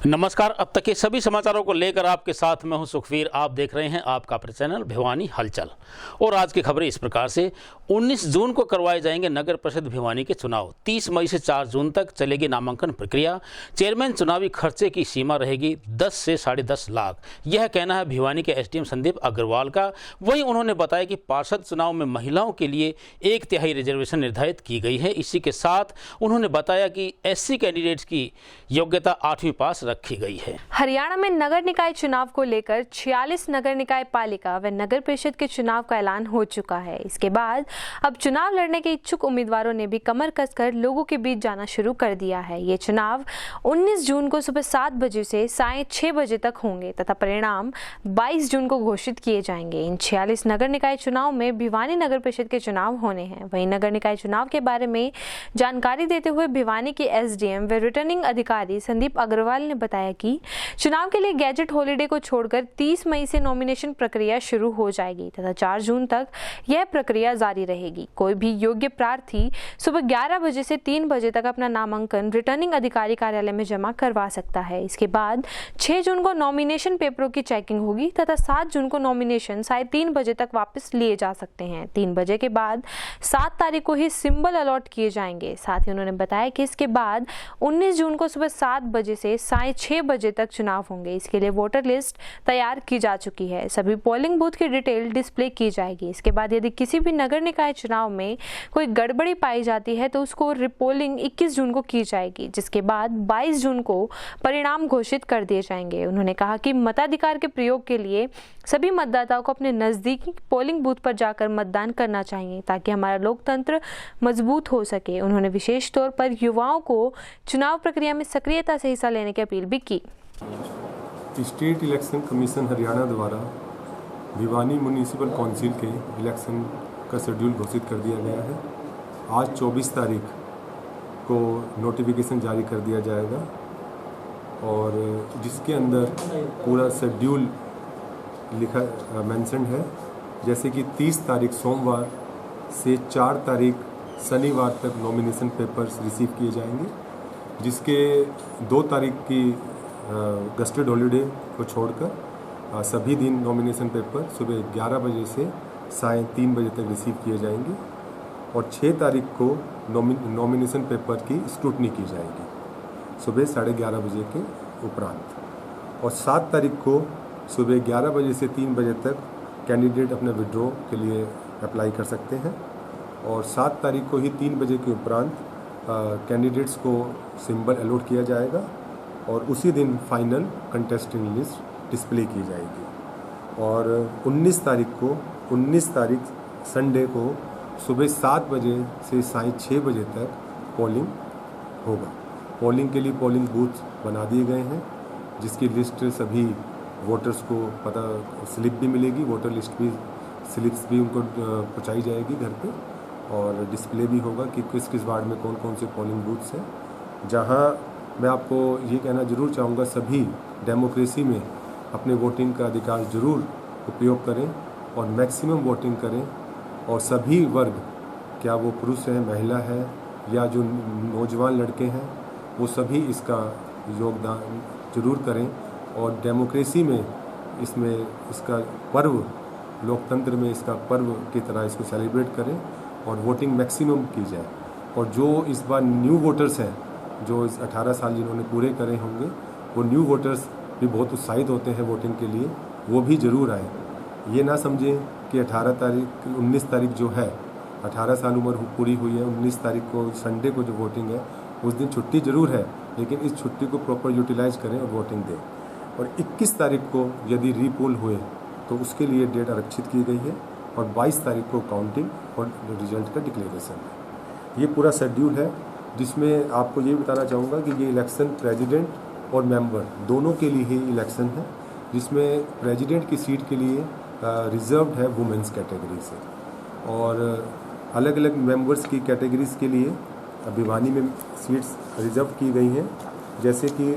नमस्कार। अब तक के सभी समाचारों को लेकर आपके साथ मैं हूं सुखवीर। आप देख रहे हैं आपका अपना चैनल भिवानी हलचल। और आज की खबरें इस प्रकार से 19 जून को करवाए जाएंगे नगर परिषद भिवानी के चुनाव। 30 मई से 4 जून तक चलेगी नामांकन प्रक्रिया। चेयरमैन चुनावी खर्चे की सीमा रहेगी 10 से 10.5 लाख। यह कहना है भिवानी के एसडीएम संदीप अग्रवाल का। वहीं उन्होंने बताया कि पार्षद चुनाव में महिलाओं के लिए 1/3 रिजर्वेशन निर्धारित की गई है। इसी के साथ उन्होंने बताया कि एससी कैंडिडेट्स की योग्यता 8वीं पास रखी गई है। हरियाणा में नगर निकाय चुनाव को लेकर 46 नगर निकाय पालिका व नगर परिषद के चुनाव का ऐलान हो चुका है। इसके बाद अब चुनाव लड़ने के इच्छुक उम्मीदवारों ने भी कमर कसकर लोगों के बीच जाना शुरू कर दिया है। ये चुनाव 19 जून को सुबह 7 बजे से सायं 6 बजे तक होंगे तथा परिणाम 22 जून को घोषित किए जाएंगे। इन 46 नगर निकाय चुनाव में भिवानी नगर परिषद के चुनाव होने हैं। वहीं नगर निकाय चुनाव के बारे में जानकारी देते हुए भिवानी के एसडीएम व रिटर्निंग अधिकारी संदीप अग्रवाल ने बताया कि चुनाव के लिए गैजेट हॉलिडे को छोड़कर 30 मई से नॉमिनेशन प्रक्रिया शुरू हो जाएगी तथा 4 जून तक यह प्रक्रिया जारी रहेगी। कोई भी योग्य प्रार्थी सुबह 11 बजे से 3 बजे तक अपना नामांकन रिटर्निंग अधिकारी कार्यालय में जमा करवा सकता है। इसके बाद 6 जून को नॉमिनेशन पेपरों की चेकिंग होगी तथा 7 जून को नॉमिनेशन 3:30 बजे तक वापस लिए जा सकते हैं। 3 बजे के बाद 7 तारीख को ही सिंबल अलॉट किए जाएंगे। साथ ही उन्होंने बताया कि इसके बाद 19 जून को सुबह 7 बजे से सायं 6 बजे तक चुनाव होंगे। इसके लिए वोटर लिस्ट तैयार की जा चुकी है। सभी पोलिंग बूथ की डिटेल डिस्प्ले की जाएगी। इसके बाद यदि किसी भी नगर निकाय चुनाव में कोई गड़बड़ी पाई जाती है तो उसको रिपोलिंग 21 जून को की जाएगी, जिसके बाद 22 जून को परिणाम घोषित कर दिए जाएंगे। उन्होंने कहा कि मताधिकार के प्रयोग के लिए सभी मतदाताओं को अपने नजदीकी पोलिंग बूथ पर जाकर मतदान करना चाहिए ताकि हमारा लोकतंत्र मजबूत हो सके। उन्होंने विशेष तौर पर युवाओं को चुनाव प्रक्रिया में सक्रियता से हिस्सा लेने की अपील भी की। स्टेट इलेक्शन कमीशन हरियाणा द्वारा भिवानी म्यूनिसिपल काउंसिल के इलेक्शन का शेड्यूल घोषित कर दिया गया है। आज 24 तारीख को नोटिफिकेशन जारी कर दिया जाएगा और जिसके अंदर पूरा शेड्यूल लिखा मेंशन है, जैसे कि 30 तारीख सोमवार से 4 तारीख शनिवार तक नॉमिनेशन पेपर्स रिसीव किए जाएंगे, जिसके 2 तारीख की गस्टेड हॉलीडे को छोड़कर सभी दिन नॉमिनेशन पेपर सुबह 11 बजे से सायं 3 बजे तक रिसीव किए जाएंगे और 6 तारीख को नॉमिनेशन पेपर की स्क्रूटनी की जाएगी सुबह 11:30 बजे के उपरांत। और 7 तारीख को सुबह 11 बजे से 3 बजे तक कैंडिडेट अपने विड्रॉ के लिए अप्लाई कर सकते हैं और 7 तारीख को ही 3 बजे के उपरांत कैंडिडेट्स को सिंबल अलॉट किया जाएगा और उसी दिन फाइनल कंटेस्टेंट लिस्ट डिस्प्ले की जाएगी। और 19 तारीख संडे को सुबह 7 बजे से सायं 6 बजे तक पोलिंग होगा। पोलिंग के लिए पोलिंग बूथ बना दिए गए हैं, जिसकी लिस्ट सभी वोटर्स को पता स्लिप भी मिलेगी, वोटर लिस्ट भी स्लिप्स भी उनको पहुंचाई जाएगी घर पे और डिस्प्ले भी होगा कि किस किस वार्ड में कौन कौन से पोलिंग बूथ्स हैं। जहां मैं आपको ये कहना ज़रूर चाहूँगा, सभी डेमोक्रेसी में अपने वोटिंग का अधिकार ज़रूर उपयोग करें और मैक्सिमम वोटिंग करें और सभी वर्ग, क्या वो पुरुष है, महिला है या जो नौजवान लड़के हैं, वो सभी इसका योगदान ज़रूर करें और डेमोक्रेसी में इसका पर्व, लोकतंत्र में इसका पर्व की तरह इसको सेलिब्रेट करें और वोटिंग मैक्सिमम की जाए। और जो इस बार न्यू वोटर्स हैं, जो इस 18 साल जिन्होंने पूरे करे होंगे, वो न्यू वोटर्स भी बहुत उत्साहित होते हैं वोटिंग के लिए, वो भी ज़रूर आए। ये ना समझें कि 19 तारीख जो है, 18 साल उम्र पूरी हुई है, 19 तारीख को संडे को जो वोटिंग है उस दिन छुट्टी ज़रूर है, लेकिन इस छुट्टी को प्रॉपर यूटिलाइज करें और वोटिंग दें। और 21 तारीख को यदि रीपोल हुए तो उसके लिए डेट आरक्षित की गई है और 22 तारीख को काउंटिंग और रिजल्ट का डिक्लेरेशन है। ये पूरा शेड्यूल है, जिसमें आपको ये बताना चाहूँगा कि ये इलेक्शन प्रेसिडेंट और मेंबर दोनों के लिए ही इलेक्शन है, जिसमें प्रेसिडेंट की सीट के लिए रिजर्व्ड है वुमेंस कैटेगरी से और अलग अलग मेंबर्स की कैटेगरीज के लिए भिवानी में सीट्स रिजर्व की गई हैं। जैसे कि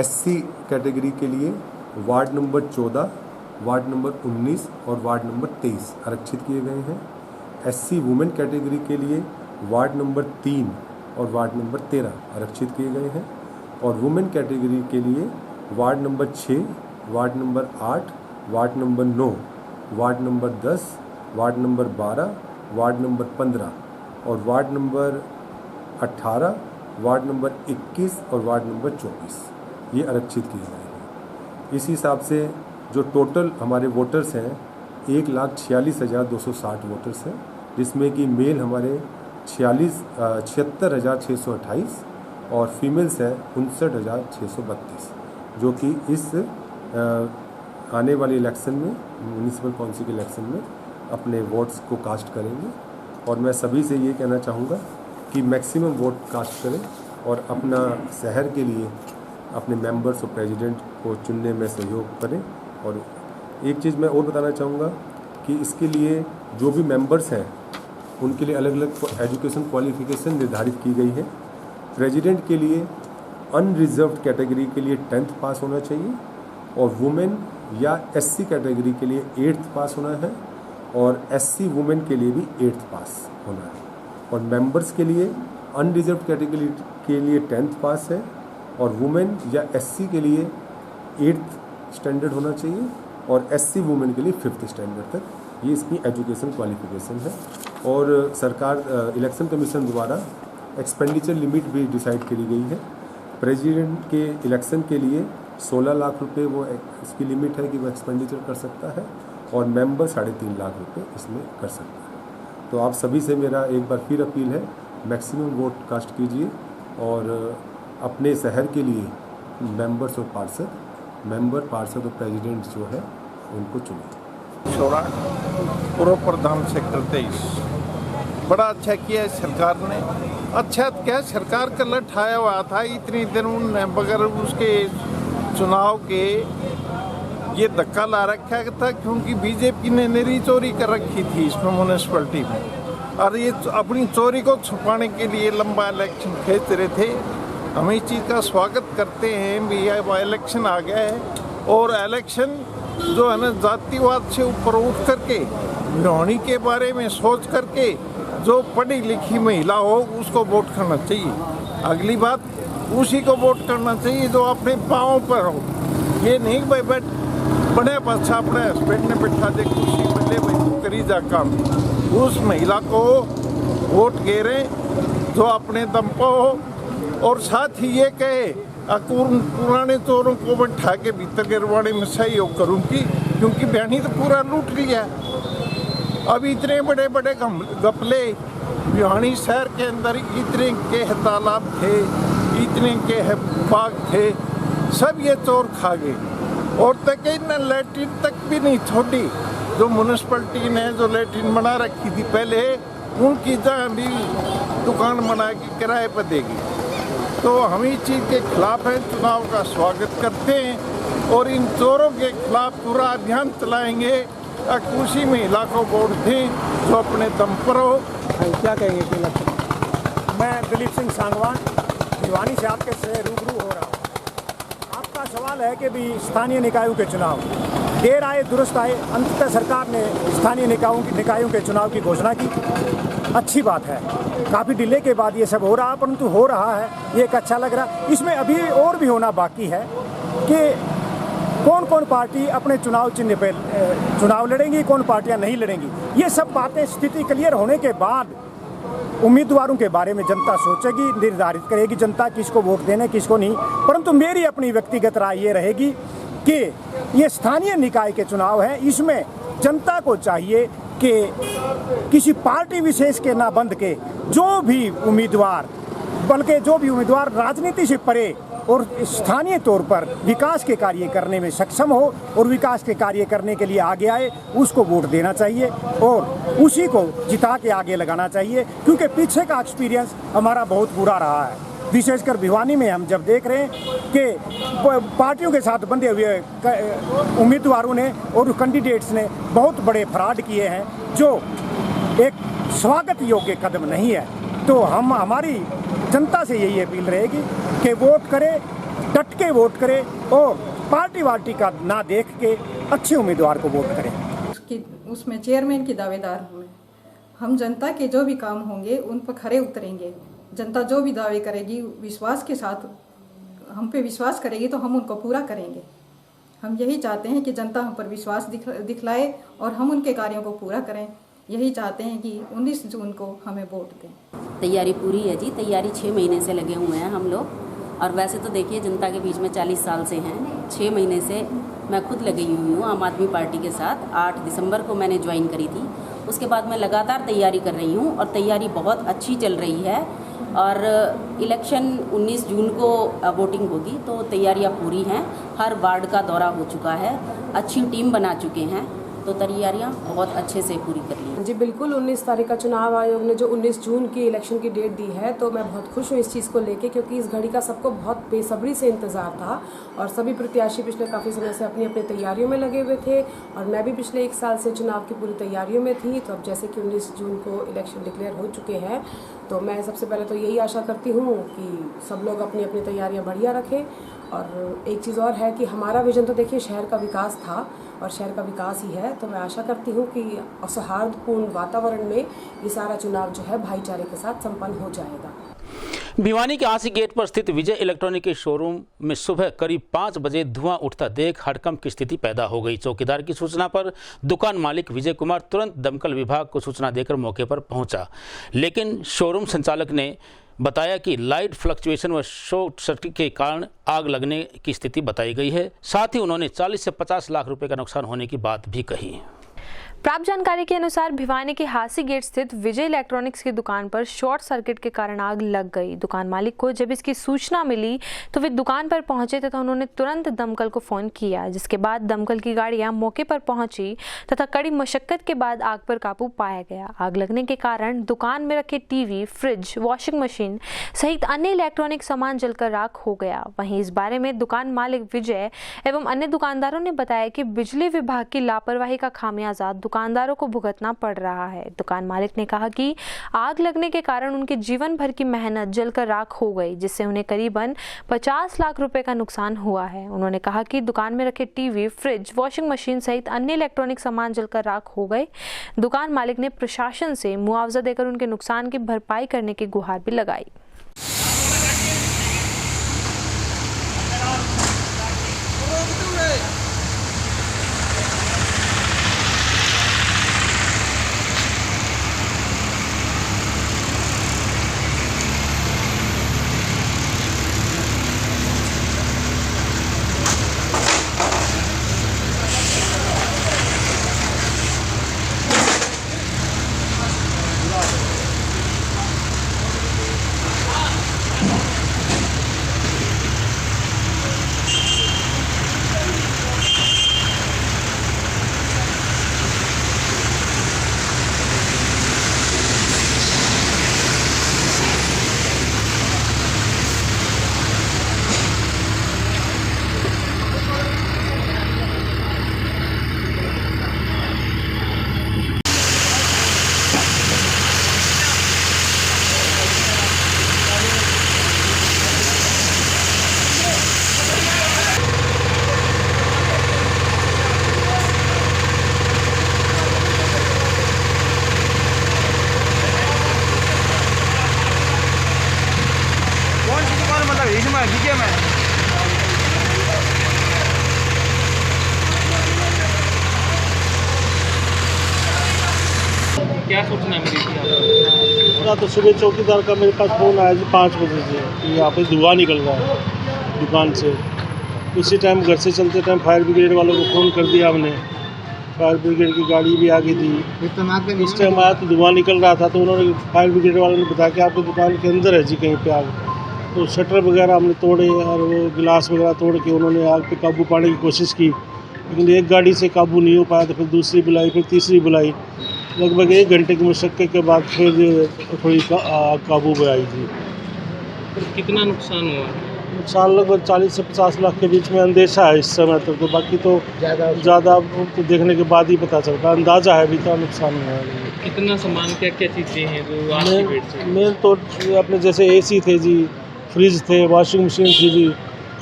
एससी कैटेगरी के लिए वार्ड नंबर 14, वार्ड नंबर 19 और वार्ड नंबर 23 आरक्षित किए गए हैं। एससी वुमेन कैटेगरी के लिए वार्ड नंबर 3 और वार्ड नंबर 13 आरक्षित किए गए हैं। और वुमेन कैटेगरी के लिए ward number 6, ward number 8, ward number 9, ward number 10, ward number 12, ward number 15 और वार्ड नंबर 18, वार्ड नंबर 21 और वार्ड नंबर 24 ये आरक्षित किए गए हैं। इस हिसाब से जो टोटल हमारे वोटर्स हैं 1,46,260 वोटर्स हैं, जिसमें कि मेल हमारे 76,628 और फीमेल्स हैं 59,632, जो कि इस आने वाले इलेक्शन में, म्यूनिसिपल काउंसिल के इलेक्शन में अपने वोट्स को कास्ट करेंगे। और मैं सभी से ये कहना चाहूँगा कि मैक्सिमम वोट कास्ट करें और अपना शहर के लिए अपने मेंबर्स और प्रेसिडेंट को चुनने में सहयोग करें। और एक चीज़ मैं और बताना चाहूँगा कि इसके लिए जो भी मेंबर्स हैं उनके लिए अलग अलग एजुकेशन क्वालिफिकेशन निर्धारित की गई है। प्रेसिडेंट के लिए अनरिजर्व्ड कैटेगरी के लिए 10th पास होना चाहिए और वुमेन या SC कैटेगरी के लिए 8th पास होना है और SC वुमेन के लिए भी 8th पास होना है। और मेंबर्स के लिए अनरिजर्व्ड कैटेगरी के लिए 10th पास है और वुमेन या SC के लिए 8th स्टैंडर्ड होना चाहिए और SC वुमेन के लिए 5th स्टैंडर्ड तक, ये इसकी एजुकेशन क्वालिफिकेशन है। और सरकार इलेक्शन कमीशन द्वारा एक्सपेंडिचर लिमिट भी डिसाइड करी गई है। प्रेसिडेंट के इलेक्शन के लिए 16 लाख रुपए वो इसकी लिमिट है कि वो एक्सपेंडिचर कर सकता है और मेंबर 3.5 लाख रुपए इसमें कर सकता है। तो आप सभी से मेरा एक बार फिर अपील है, मैक्सिमम वोट कास्ट कीजिए और अपने शहर के लिए मेंबर पार्षद और प्रेसिडेंट जो है उनको चुनें। पूर्व प्रधान सेक्टर 23 बड़ा अच्छा किया है सरकार ने। अच्छा क्या सरकार का लठ आया हुआ था इतनी दिन उनने बगैर उसके चुनाव के ये धक्का ला रखा था, क्योंकि बीजेपी ने निरी चोरी कर रखी थी इसमें म्यूनिसिपैलिटी में, और ये अपनी चोरी को छुपाने के लिए लंबा इलेक्शन खींच रहे थे। हम इस चीज़ का स्वागत करते हैं भी इलेक्शन आ गया है और इलेक्शन जो है ना जातिवाद से ऊपर उठ करके भिवानी के बारे में सोच करके जो पढ़ी लिखी महिला हो उसको वोट करना चाहिए। अगली बात उसी को वोट करना चाहिए जो अपने पाँव पर हो। ये नहीं भाई बड़े पाछा अपने हस्बैंड ने बैठा दे खुशी मिले भाई तू करी जा काम। उस महिला को वोट घेरे जो अपने दम पर हो और साथ ही ये कहे पुराने चोरों को बैठा के भीतर गिरवाने में सहयोग करूँगी, क्योंकि बहनी तो पूरा लूट लिया। अब इतने बड़े बड़े गपले भिवानी शहर के अंदर इतने के तालाब थे, इतने के बाग थे, सब ये चोर खा गए और तक न लैट्रिन तक भी नहीं छोड़ी। जो म्यूनिसिपैलिटी ने जो लैट्रिन बना रखी थी पहले, उनकी जगह भी दुकान बना के किराए पर देगी। तो हम इस चीज़ के खिलाफ हैं, चुनाव का स्वागत करते हैं और इन चोरों के खिलाफ पूरा अभियान चलाएंगे। उसी महिला को वोट दें जो अपने दम पर हो। क्या कहेंगे कि मैं दिलीप सिंह सांगवान भिवानी से आपके से रूबरू हो रहा हूँ। आपका सवाल है कि भी स्थानीय निकायों के चुनाव देर आए दुरुस्त आए, अंततः सरकार ने स्थानीय निकायों के चुनाव की घोषणा की। अच्छी बात है, काफ़ी डिले के बाद ये सब हो रहा, परंतु हो रहा है, ये एक अच्छा लग रहा। इसमें अभी और भी होना बाकी है कि कौन कौन पार्टी अपने चुनाव चिन्ह पे चुनाव लड़ेंगी, कौन पार्टियां नहीं लड़ेंगी। ये सब बातें स्थिति क्लियर होने के बाद उम्मीदवारों के बारे में जनता सोचेगी, निर्धारित करेगी जनता किसको वोट देने किसको नहीं। परंतु मेरी अपनी व्यक्तिगत राय ये रहेगी कि ये स्थानीय निकाय के चुनाव हैं, इसमें जनता को चाहिए कि किसी पार्टी विशेष के ना बंध के जो भी उम्मीदवार राजनीति से परे और स्थानीय तौर पर विकास के कार्य करने में सक्षम हो और विकास के कार्य करने के लिए आगे आए, उसको वोट देना चाहिए और उसी को जिता के आगे लगाना चाहिए। क्योंकि पीछे का एक्सपीरियंस हमारा बहुत बुरा रहा है, विशेषकर भिवानी में हम जब देख रहे हैं कि पार्टियों के साथ बंधे हुए उम्मीदवारों ने और कैंडिडेट्स ने बहुत बड़े फ्रॉड किए हैं, जो एक स्वागत योग्य कदम नहीं है। तो हमारी जनता से यही अपील रहेगी कि वोट करे, डट के वोट करे और पार्टी का ना देख के अच्छे उम्मीदवार को वोट करें। उसमें चेयरमैन की दावेदार हूँ। हम जनता के जो भी काम होंगे उन पर खरे उतरेंगे। जनता जो भी दावे करेगी विश्वास के साथ हम पे विश्वास करेगी तो हम उनको पूरा करेंगे। हम यही चाहते हैं कि जनता हम पर विश्वास दिखलाए और हम उनके कार्यों को पूरा करें। यही चाहते हैं कि 19 जून को हमें वोट दें। तैयारी पूरी है जी, तैयारी 6 महीने से लगे हुए हैं हम लोग। और वैसे तो देखिए जनता के बीच में 40 साल से हैं, 6 महीने से मैं खुद लगी हुई हूँ आम आदमी पार्टी के साथ। 8 दिसंबर को मैंने ज्वाइन करी थी। उसके बाद मैं लगातार तैयारी कर रही हूँ और तैयारी बहुत अच्छी चल रही है। और इलेक्शन 19 जून को वोटिंग होगी तो तैयारियाँ पूरी हैं। हर वार्ड का दौरा हो चुका है, अच्छी टीम बना चुके हैं, तो तैयारियाँ बहुत अच्छे से पूरी कर ली। जी बिल्कुल, 19 तारीख का चुनाव आयोग ने जो 19 जून की इलेक्शन की डेट दी है, तो मैं बहुत खुश हूँ इस चीज़ को लेके, क्योंकि इस घड़ी का सबको बहुत बेसब्री से इंतज़ार था और सभी प्रत्याशी पिछले काफ़ी समय से अपनी अपनी तैयारियों में लगे हुए थे और मैं भी पिछले 1 साल से चुनाव की पूरी तैयारियों में थी। तो अब जैसे कि 19 जून को इलेक्शन डिक्लेयर हो चुके हैं, तो मैं सबसे पहले तो यही आशा करती हूँ कि सब लोग अपनी अपनी तैयारियाँ बढ़िया रखें। और एक चीज़ और है कि हमारा विजन तो देखिए शहर का विकास था और शहर का विकास ही है, तो मैं आशा करती हूँ कि सौहार्दपूर्ण वातावरण में ये सारा चुनाव जो है भाईचारे के साथ संपन्न हो जाएगा। भिवानी के आंसी गेट पर स्थित विजय इलेक्ट्रॉनिक के शोरूम में सुबह करीब 5 बजे धुआं उठता देख हड़कंप की स्थिति पैदा हो गई। चौकीदार की सूचना पर दुकान मालिक विजय कुमार तुरंत दमकल विभाग को सूचना देकर मौके पर पहुंचा, लेकिन शोरूम संचालक ने बताया कि लाइट फ्लक्चुएशन व शॉर्ट सर्किट के कारण आग लगने की स्थिति बताई गई है। साथ ही उन्होंने 40 से 50 लाख रुपए का नुकसान होने की बात भी कही। प्राप्त जानकारी के अनुसार भिवानी के हासी गेट स्थित विजय इलेक्ट्रॉनिक्स की दुकान पर शॉर्ट सर्किट के कारण आग लग गई। दुकान मालिक को जब इसकी सूचना मिली तो वे दुकान पर पहुंचे तथा उन्होंने तुरंत दमकल को फोन किया, जिसके बाद दमकल की गाड़ियां मौके पर पहुंची तथा कड़ी मशक्कत के बाद आग पर काबू पाया गया। आग लगने के कारण दुकान में रखे टीवी, फ्रिज, वॉशिंग मशीन सहित अन्य इलेक्ट्रॉनिक सामान जलकर राख हो गया। वहीं इस बारे में दुकान मालिक विजय एवं अन्य दुकानदारों ने बताया कि बिजली विभाग की लापरवाही का खामियाजा दुकानदारों को भुगतना पड़ रहा है। दुकान मालिक ने कहा कि आग लगने के कारण उनके जीवन भर की मेहनत जलकर राख हो गई, जिससे उन्हें करीबन 50 लाख रुपए का नुकसान हुआ है। उन्होंने कहा कि दुकान में रखे टीवी, फ्रिज, वॉशिंग मशीन सहित अन्य इलेक्ट्रॉनिक सामान जलकर राख हो गए। दुकान मालिक ने प्रशासन से मुआवजा देकर उनके नुकसान की भरपाई करने की गुहार भी लगाई। क्या सूचना मिली थी आपको? तो सुबह चौकीदार का मेरे पास फ़ोन आया जी 5 बजे से कि यहाँ पे धुआं निकल रहा है दुकान से। उसी टाइम घर से चलते टाइम फायर ब्रिगेड वालों को फ़ोन कर दिया हमने। फायर ब्रिगेड की गाड़ी भी आ गई थी। उस टाइम आया तो धुआं निकल रहा था, तो उन्होंने फायर ब्रिगेड वालों ने बताया कि आपकी दुकान के अंदर है जी कहीं पे आग। तो शटर वगैरह हमने तोड़े और वो गिलास वगैरह तोड़ के उन्होंने आग पे काबू पाने की कोशिश की, लेकिन एक गाड़ी से काबू नहीं हो पाया। तो फिर दूसरी बुलाई, फिर तीसरी बुलाई। लगभग 1 घंटे की मशक्क़त के बाद फिर थोड़ी काबू में आई थी। कितना नुकसान हुआ? नुकसान लगभग 40 से 50 लाख के बीच में अंदेशा है इस समय तक। तो बाकी तो ज़्यादा तो देखने के बाद ही पता चलता, अंदाज़ा है अभी का नुकसान हुआ है। कितना सामान, क्या क्या चीज़ें हैं जो आग की भेंट से? मेन तो अपने जैसे AC थे जी, फ्रिज थे, वॉशिंग मशीन थी जी,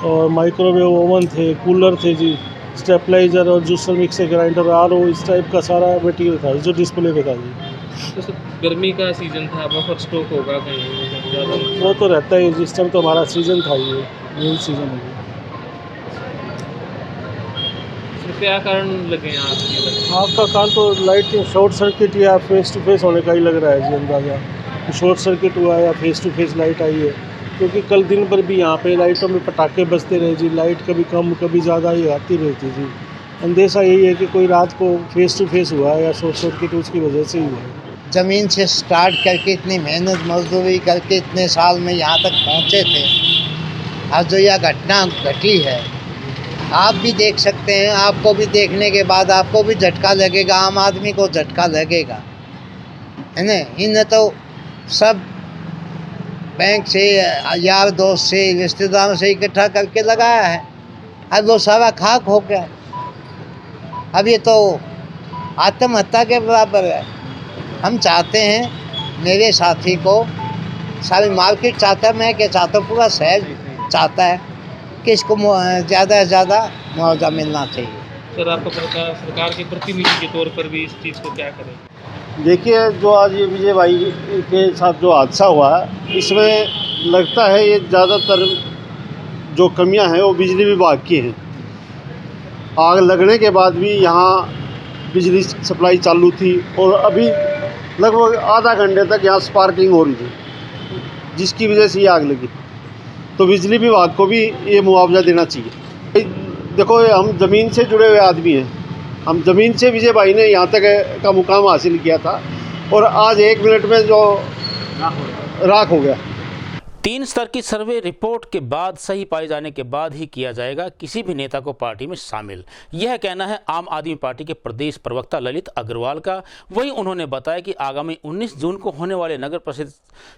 और माइक्रोवेव ओवन थे, कूलर थे जी, स्टेपलाइजर और जूसर, मिक्सर ग्राइंडर, RO, इस टाइप का सारा मटेरियल था जो डिस्प्ले पे था जी। तो गर्मी का सीज़न था, बफर स्टॉक होगा कहीं? ज़्यादा? वो तो रहता ही, जिस टाइम तो हमारा सीज़न था, ये यही सीज़न है। इसमें क्या कारण लगे हैं आपके? आपका कारण तो लाइट शॉर्ट सर्किट या फेस टू फेस होने का ही लग रहा है जी अंदाज़ा, कि शॉर्ट सर्किट हुआ है या फेस टू फेस लाइट आई है। क्योंकि कल दिन भर भी यहाँ पे लाइटों में पटाखे बजते रहे जी, लाइट कभी कम कभी ज़्यादा ही आती रहती जी। अंदेशा यही है कि कोई रात को फेस टू फेस हुआ है या शॉर्ट सर्किट उसकी वजह से ही हुआ है। ज़मीन से स्टार्ट करके इतनी मेहनत मजदूरी करके इतने साल में यहाँ तक पहुँचे थे, आज जो यह घटना घटी है आप भी देख सकते हैं। आपको भी देखने के बाद आपको भी झटका लगेगा, आम आदमी को झटका लगेगा, है ना। इन्हें तो सब बैंक से, यार दोस्त से, रिश्तेदारों से इकट्ठा करके लगाया है, अब वो सारा खाक हो गया। अब ये तो आत्महत्या के बराबर है। हम चाहते हैं, मेरे साथी को सारी मार्केट चाहता है, मैं क्या चाहता हूँ, पूरा शहर चाहता है कि इसको ज़्यादा से ज़्यादा मुआवजा मिलना चाहिए। सर, आपका सरकार के प्रतिनिधि के तौर पर भी इस चीज़ को क्या करें? देखिए, जो आज ये विजय भाई के साथ जो हादसा हुआ है, इसमें लगता है ये ज़्यादातर जो कमियां हैं वो बिजली विभाग की हैं। आग लगने के बाद भी यहाँ बिजली सप्लाई चालू थी और अभी लगभग आधा घंटे तक यहाँ स्पार्किंग हो रही थी, जिसकी वजह से ये आग लगी। तो बिजली विभाग को भी ये मुआवजा देना चाहिए। देखो, हम ज़मीन से जुड़े हुए आदमी हैं, हम ज़मीन से विजय भाई ने यहाँ तक का मुकाम हासिल किया था और आज 1 मिनट में जो राख हो गया। 3 स्तर की सर्वे रिपोर्ट के बाद सही पाए जाने के बाद ही किया जाएगा किसी भी नेता को पार्टी में शामिल। यह कहना है आम आदमी पार्टी के प्रदेश प्रवक्ता ललित अग्रवाल का। वहीं उन्होंने बताया कि आगामी 19 जून को होने वाले नगर परिषद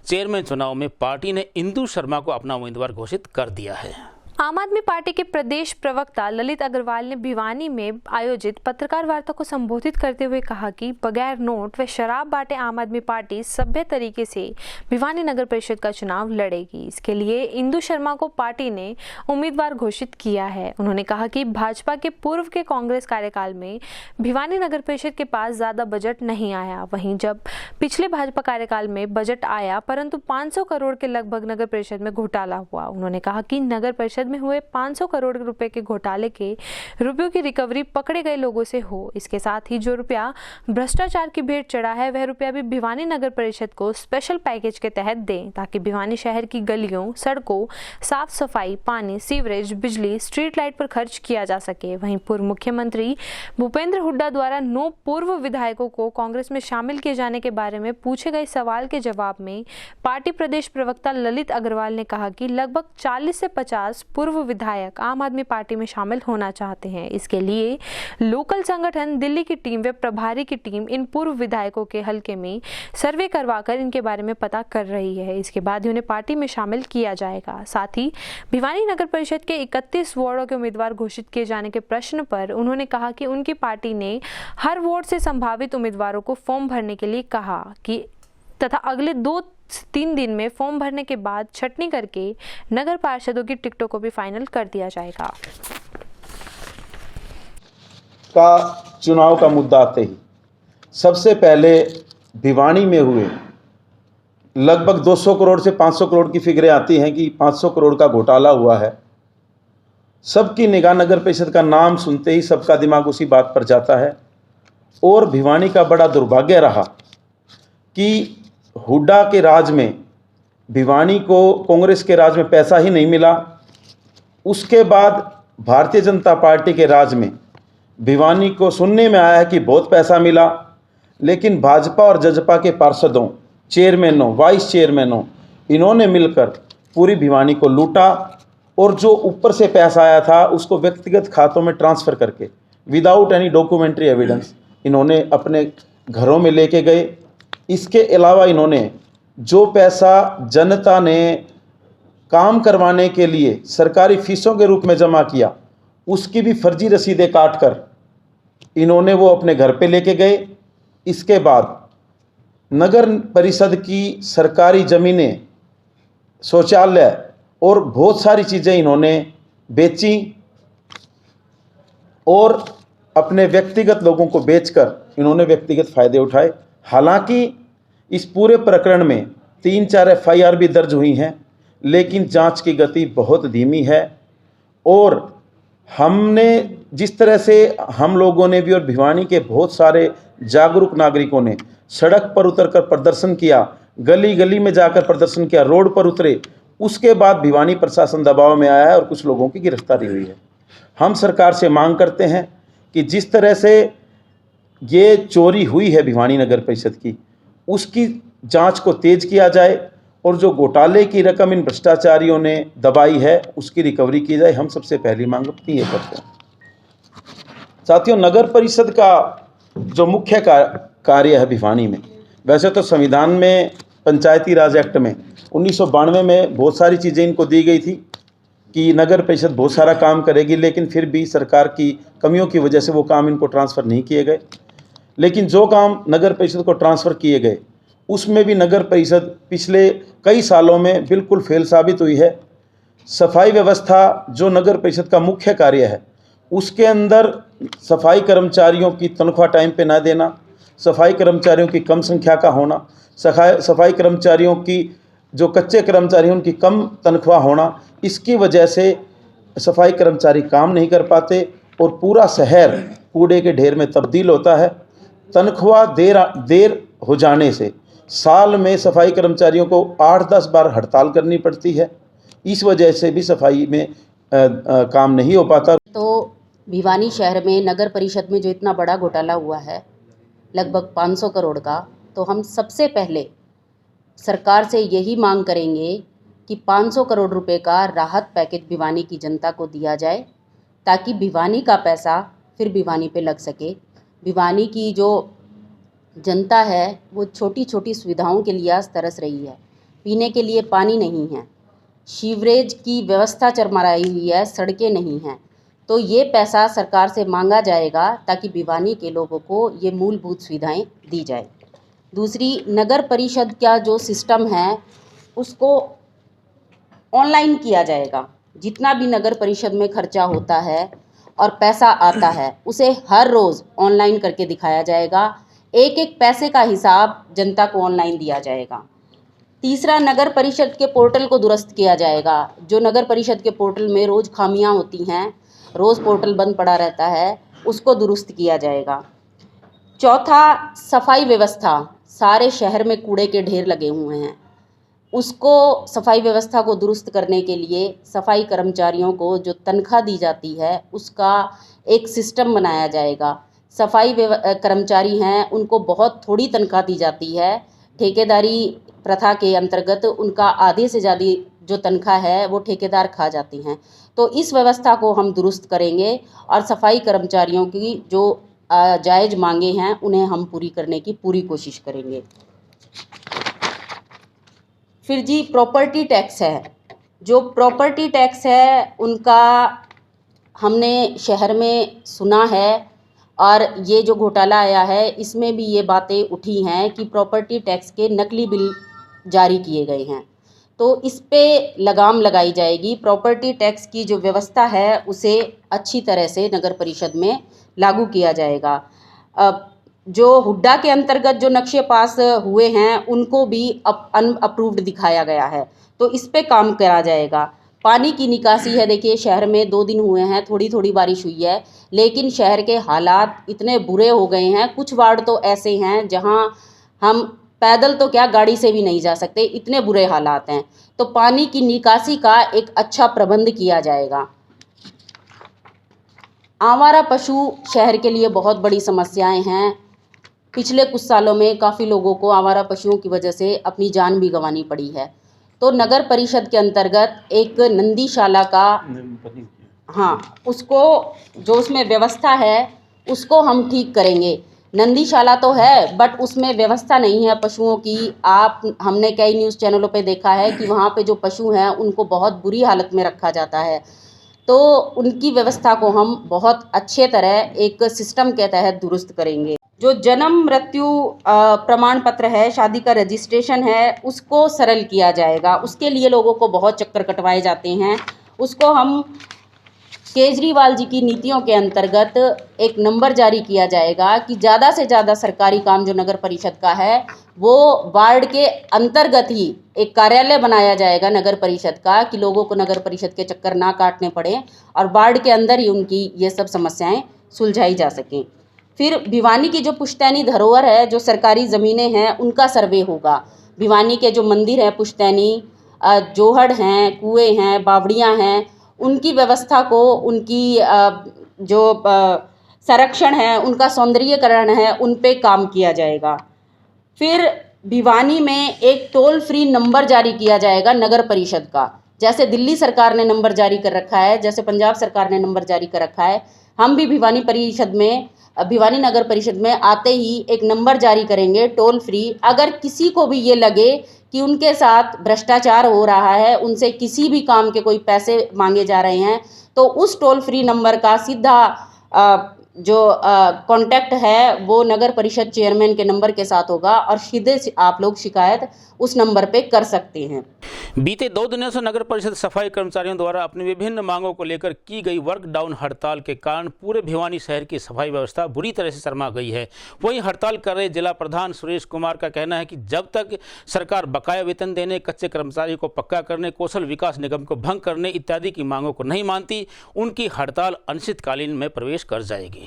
चेयरमैन चुनाव में पार्टी ने इंदु शर्मा को अपना उम्मीदवार घोषित कर दिया है। आम आदमी पार्टी के प्रदेश प्रवक्ता ललित अग्रवाल ने भिवानी में आयोजित पत्रकार वार्ता को संबोधित करते हुए कहा कि बगैर नोट व शराब बांटे आम आदमी पार्टी सभ्य तरीके से भिवानी नगर परिषद का चुनाव लड़ेगी। इसके लिए इंदु शर्मा को पार्टी ने उम्मीदवार घोषित किया है। उन्होंने कहा कि भाजपा के पूर्व के कांग्रेस कार्यकाल में भिवानी नगर परिषद के पास ज्यादा बजट नहीं आया। वहीं जब पिछले भाजपा कार्यकाल में बजट आया, परंतु 500 करोड़ के लगभग नगर परिषद में घोटाला हुआ। उन्होंने कहा कि नगर परिषद में हुए 500 करोड़ रुपए के घोटाले के रुपयों की रिकवरी पकड़े गए लोगों से हो। इसके साथ ही जो रुपया भ्रष्टाचार की भेंट चढ़ा है, वह रुपया भी भिवानी नगर परिषद को स्पेशल पैकेज के तहत दें, ताकि भिवानी शहर की गलियों, सड़कों, साफ सफाई, पानी, सीवरेज, बिजली, स्ट्रीट लाइट पर खर्च किया जा सके। वहीं पूर्व मुख्यमंत्री भूपेंद्र हुड्डा द्वारा 9 पूर्व विधायकों को कांग्रेस में शामिल किए जाने के बारे में पूछे गए सवाल के जवाब में पार्टी प्रदेश प्रवक्ता ललित अग्रवाल ने कहा कि लगभग 40 से 50 पूर्व विधायक आम आदमी पार्टी में शामिल होना चाहते हैं। इसके लिए लोकल संगठन, दिल्ली की टीम व प्रभारी की टीम इन पूर्व विधायकों के हलके में सर्वे करवाकर इनके बारे में पता कर रही है। इसके बाद ही उन्हें पार्टी में शामिल किया जाएगा। साथ ही भिवानी नगर परिषद के 31 वार्डों के उम्मीदवार घोषित किए जाने के प्रश्न पर उन्होंने कहा कि उनकी पार्टी ने हर वार्ड से संभावित उम्मीदवारों को फॉर्म भरने के लिए कहा कि तथा अगले 2-3 दिन में फॉर्म भरने के बाद छटनी करके नगर पार्षदों की टिकटों को भी फाइनल कर दिया जाएगा। का चुनाव का मुद्दा आते ही सबसे पहले भिवानी में हुए लगभग 200 करोड़ से 500 करोड़ की फिगरें आती हैं कि 500 करोड़ का घोटाला हुआ है। सबकी निगाह नगर परिषद का नाम सुनते ही सबका दिमाग उसी बात पर जाता है। और भिवानी का बड़ा दुर्भाग्य रहा कि हुड्डा के राज में भिवानी को कांग्रेस के राज में पैसा ही नहीं मिला। उसके बाद भारतीय जनता पार्टी के राज में भिवानी को सुनने में आया है कि बहुत पैसा मिला, लेकिन भाजपा और जजपा के पार्षदों, चेयरमैनों, वाइस चेयरमैनों, इन्होंने मिलकर पूरी भिवानी को लूटा और जो ऊपर से पैसा आया था उसको व्यक्तिगत खातों में ट्रांसफ़र करके विदाउट एनी डॉक्यूमेंट्री एविडेंस इन्होंने अपने घरों में लेके गए। इसके अलावा इन्होंने जो पैसा जनता ने काम करवाने के लिए सरकारी फीसों के रूप में जमा किया, उसकी भी फर्जी रसीदें काट कर इन्होंने वो अपने घर पे लेके गए। इसके बाद नगर परिषद की सरकारी ज़मीनें, शौचालय और बहुत सारी चीज़ें इन्होंने बेची और अपने व्यक्तिगत लोगों को बेचकर इन्होंने व्यक्तिगत फ़ायदे उठाए। हालांकि इस पूरे प्रकरण में 3-4 FIR भी दर्ज हुई हैं, लेकिन जांच की गति बहुत धीमी है। और हमने जिस तरह से हम लोगों ने भी और भिवानी के बहुत सारे जागरूक नागरिकों ने सड़क पर उतरकर प्रदर्शन किया, गली गली में जाकर प्रदर्शन किया, रोड पर उतरे, उसके बाद भिवानी प्रशासन दबाव में आया है और कुछ लोगों की गिरफ्तारी हुई है। हम सरकार से मांग करते हैं कि जिस तरह से ये चोरी हुई है भिवानी नगर परिषद की, उसकी जांच को तेज किया जाए और जो घोटाले की रकम इन भ्रष्टाचारियों ने दबाई है उसकी रिकवरी की जाए। हम सबसे पहली मांग अपनी ये करते हैं। साथियों, नगर परिषद का जो मुख्य कार्य है भिवानी में, वैसे तो संविधान में पंचायती राज एक्ट में 1992 में बहुत सारी चीज़ें इनको दी गई थी कि नगर परिषद बहुत सारा काम करेगी, लेकिन फिर भी सरकार की कमियों की वजह से वो काम इनको ट्रांसफ़र नहीं किए गए। लेकिन जो काम नगर परिषद को ट्रांसफ़र किए गए उसमें भी नगर परिषद पिछले कई सालों में बिल्कुल फेल साबित हुई है। सफाई व्यवस्था जो नगर परिषद का मुख्य कार्य है, उसके अंदर सफाई कर्मचारियों की तनख्वाह टाइम पे ना देना, सफाई कर्मचारियों की कम संख्या का होना, सफाई कर्मचारियों की जो कच्चे कर्मचारी हैं उनकी कम तनख्वाह होना, इसकी वजह से सफाई कर्मचारी काम नहीं कर पाते और पूरा शहर कूड़े के ढेर में तब्दील होता है। तनख्वाह देर हो जाने से साल में सफाई कर्मचारियों को 8-10 बार हड़ताल करनी पड़ती है। इस वजह से भी सफाई में काम नहीं हो पाता। तो भिवानी शहर में नगर परिषद में जो इतना बड़ा घोटाला हुआ है लगभग 500 करोड़ का, तो हम सबसे पहले सरकार से यही मांग करेंगे कि 500 करोड़ रुपए का राहत पैकेज भिवानी की जनता को दिया जाए, ताकि भिवानी का पैसा फिर भिवानी पे लग सके। भिवानी की जो जनता है वो छोटी छोटी सुविधाओं के लिए आज तरस रही है। पीने के लिए पानी नहीं है, सीवरेज की व्यवस्था चरमराई हुई है, सड़कें नहीं हैं। तो ये पैसा सरकार से मांगा जाएगा ताकि भिवानी के लोगों को ये मूलभूत सुविधाएं दी जाए। दूसरी, नगर परिषद का जो सिस्टम है उसको ऑनलाइन किया जाएगा। जितना भी नगर परिषद में खर्चा होता है और पैसा आता है उसे हर रोज़ ऑनलाइन करके दिखाया जाएगा। एक एक पैसे का हिसाब जनता को ऑनलाइन दिया जाएगा। तीसरा, नगर परिषद के पोर्टल को दुरुस्त किया जाएगा। जो नगर परिषद के पोर्टल में रोज़ खामियां होती हैं, रोज़ पोर्टल बंद पड़ा रहता है, उसको दुरुस्त किया जाएगा। चौथा, सफाई व्यवस्था। सारे शहर में कूड़े के ढेर लगे हुए हैं, उसको सफाई व्यवस्था को दुरुस्त करने के लिए सफाई कर्मचारियों को जो तनख्वाह दी जाती है उसका एक सिस्टम बनाया जाएगा। सफाई कर्मचारी हैं उनको बहुत थोड़ी तनख्वाह दी जाती है। ठेकेदारी प्रथा के अंतर्गत उनका आधे से ज़्यादा जो तनख्वाह है वो ठेकेदार खा जाती हैं। तो इस व्यवस्था को हम दुरुस्त करेंगे और सफाई कर्मचारियों की जो जायज़ मांगे हैं उन्हें हम पूरी करने की पूरी कोशिश करेंगे। फिर जी, प्रॉपर्टी टैक्स है। जो प्रॉपर्टी टैक्स है उनका हमने शहर में सुना है और ये जो घोटाला आया है इसमें भी ये बातें उठी हैं कि प्रॉपर्टी टैक्स के नकली बिल जारी किए गए हैं। तो इस पे लगाम लगाई जाएगी। प्रॉपर्टी टैक्स की जो व्यवस्था है उसे अच्छी तरह से नगर परिषद में लागू किया जाएगा। जो हुड्डा के अंतर्गत जो नक्शे पास हुए हैं उनको भी अनअप्रूव्ड दिखाया गया है, तो इस पे काम करा जाएगा। पानी की निकासी है, देखिए शहर में 2 दिन हुए हैं, थोड़ी थोड़ी बारिश हुई है, लेकिन शहर के हालात इतने बुरे हो गए हैं। कुछ वार्ड तो ऐसे हैं जहां हम पैदल तो क्या गाड़ी से भी नहीं जा सकते, इतने बुरे हालात हैं। तो पानी की निकासी का एक अच्छा प्रबंध किया जाएगा। आवारा पशु शहर के लिए बहुत बड़ी समस्याएं हैं। पिछले कुछ सालों में काफ़ी लोगों को आवारा पशुओं की वजह से अपनी जान भी गंवानी पड़ी है। तो नगर परिषद के अंतर्गत एक नंदीशाला का उसको जो उसमें व्यवस्था है उसको हम ठीक करेंगे। नंदीशाला तो है बट उसमें व्यवस्था नहीं है पशुओं की। हमने कई न्यूज़ चैनलों पे देखा है कि वहाँ पे जो पशु हैं उनको बहुत बुरी हालत में रखा जाता है। तो उनकी व्यवस्था को हम बहुत अच्छे तरह एक सिस्टम के तहत दुरुस्त करेंगे। जो जन्म मृत्यु प्रमाण पत्र है, शादी का रजिस्ट्रेशन है, उसको सरल किया जाएगा। उसके लिए लोगों को बहुत चक्कर कटवाए जाते हैं, उसको हम केजरीवाल जी की नीतियों के अंतर्गत एक नंबर जारी किया जाएगा कि ज़्यादा से ज़्यादा सरकारी काम जो नगर परिषद का है वो वार्ड के अंतर्गत ही एक कार्यालय बनाया जाएगा नगर परिषद का, कि लोगों को नगर परिषद के चक्कर ना काटने पड़े और वार्ड के अंदर ही उनकी ये सब समस्याएं सुलझाई जा सकें। फिर भिवानी की जो पुश्तैनी धरोहर है, जो सरकारी ज़मीनें हैं, उनका सर्वे होगा। भिवानी के जो मंदिर हैं पुश्तैनी, जोहड़ हैं, कुएँ हैं, बावड़ियाँ हैं, उनकी व्यवस्था को, उनकी जो संरक्षण है, उनका सौंदर्यीकरण है, उन पे काम किया जाएगा। फिर भिवानी में एक टोल फ्री नंबर जारी किया जाएगा नगर परिषद का। जैसे दिल्ली सरकार ने नंबर जारी कर रखा है, जैसे पंजाब सरकार ने नंबर जारी कर रखा है, हम भी भिवानी नगर परिषद में आते ही एक नंबर जारी करेंगे टोल फ्री। अगर किसी को भी ये लगे कि उनके साथ भ्रष्टाचार हो रहा है, उनसे किसी भी काम के कोई पैसे मांगे जा रहे हैं, तो उस टोल फ्री नंबर का सीधा जो कांटेक्ट है वो नगर परिषद चेयरमैन के नंबर के साथ होगा और सीधे आप लोग शिकायत उस नंबर पे कर सकते हैं। बीते 2 दिनों से नगर परिषद सफाई कर्मचारियों द्वारा अपनी विभिन्न मांगों को लेकर की गई वर्क डाउन हड़ताल के कारण पूरे भिवानी शहर की सफाई व्यवस्था बुरी तरह से शर्मा गई है। वहीं हड़ताल कर रहे जिला प्रधान सुरेश कुमार का कहना है कि जब तक सरकार बकाया वेतन देने, कच्चे कर्मचारी को पक्का करने, कौशल विकास निगम को भंग करने इत्यादि की मांगों को नहीं मानती, उनकी हड़ताल अनिश्चितकालीन में प्रवेश कर जाएगी।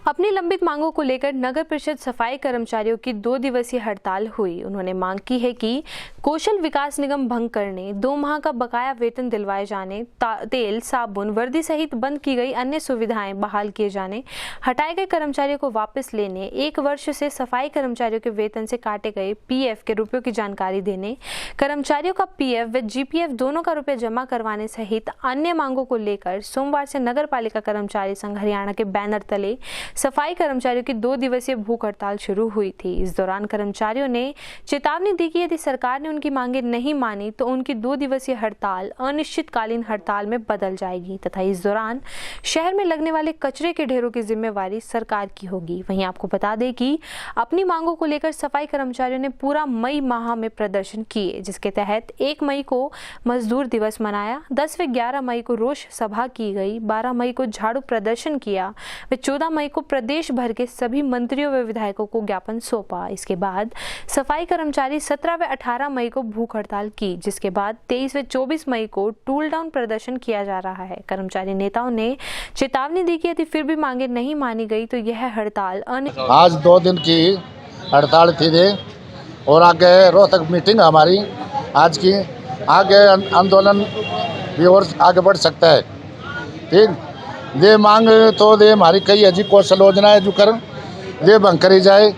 अपनी लंबित मांगों को लेकर नगर परिषद सफाई कर्मचारियों की 2 दिवसीय हड़ताल हुई। उन्होंने मांग की है कि कौशल विकास निगम भंग करने, 2 माह का बकाया वेतन दिलवाए जाने, तेल, साबुन, वर्दी सहित बंद की गई अन्य सुविधाएं बहाल किए जाने, हटाए गए कर्मचारियों को वापस लेने, 1 वर्ष से सफाई कर्मचारियों के वेतन से काटे गए पीएफ के रुपयों की जानकारी देने, कर्मचारियों का पीएफ व जीपीएफ दोनों का रुपये जमा करवाने सहित अन्य मांगों को लेकर सोमवार से नगर पालिका कर्मचारी संघ हरियाणा के बैनर तले सफाई कर्मचारियों की 2 दिवसीय भूख हड़ताल शुरू हुई थी। इस दौरान कर्मचारियों ने चेतावनी दी कि यदि सरकार ने उनकी मांगें नहीं मानी तो उनकी 2 दिवसीय हड़ताल अनिश्चितकालीन हड़ताल में बदल जाएगी तथा इस दौरान शहर में लगने वाले कचरे के ढेरों की जिम्मेवारी सरकार की होगी। वहीं आपको बता दें कि अपनी मांगों को लेकर सफाई कर्मचारियों ने पूरा मई माह में प्रदर्शन किए, जिसके तहत 1 मई को मजदूर दिवस मनाया, 10 व 11 मई को रोष सभा की गई, 12 मई को झाड़ू प्रदर्शन किया व 14 मई को प्रदेश भर के सभी मंत्रियों व विधायकों को ज्ञापन सौंपा। इसके बाद सफाई कर्मचारी 17 व 18 मई को भूख हड़ताल की, जिसके बाद 23 व 24 मई को टूल डाउन प्रदर्शन किया जा रहा है। कर्मचारी नेताओं ने चेतावनी दी कि यदि फिर भी मांगे नहीं मानी गई तो यह हड़ताल आज 2 दिन की हड़ताल थी और आगे रोहतक मीटिंग हमारी आज की, आगे आंदोलन भी और आगे बढ़ सकता है। ठीक, ये मांग तो दे हमारी कई है जी, कौशल योजना है जो कर ये भंग करी जाए,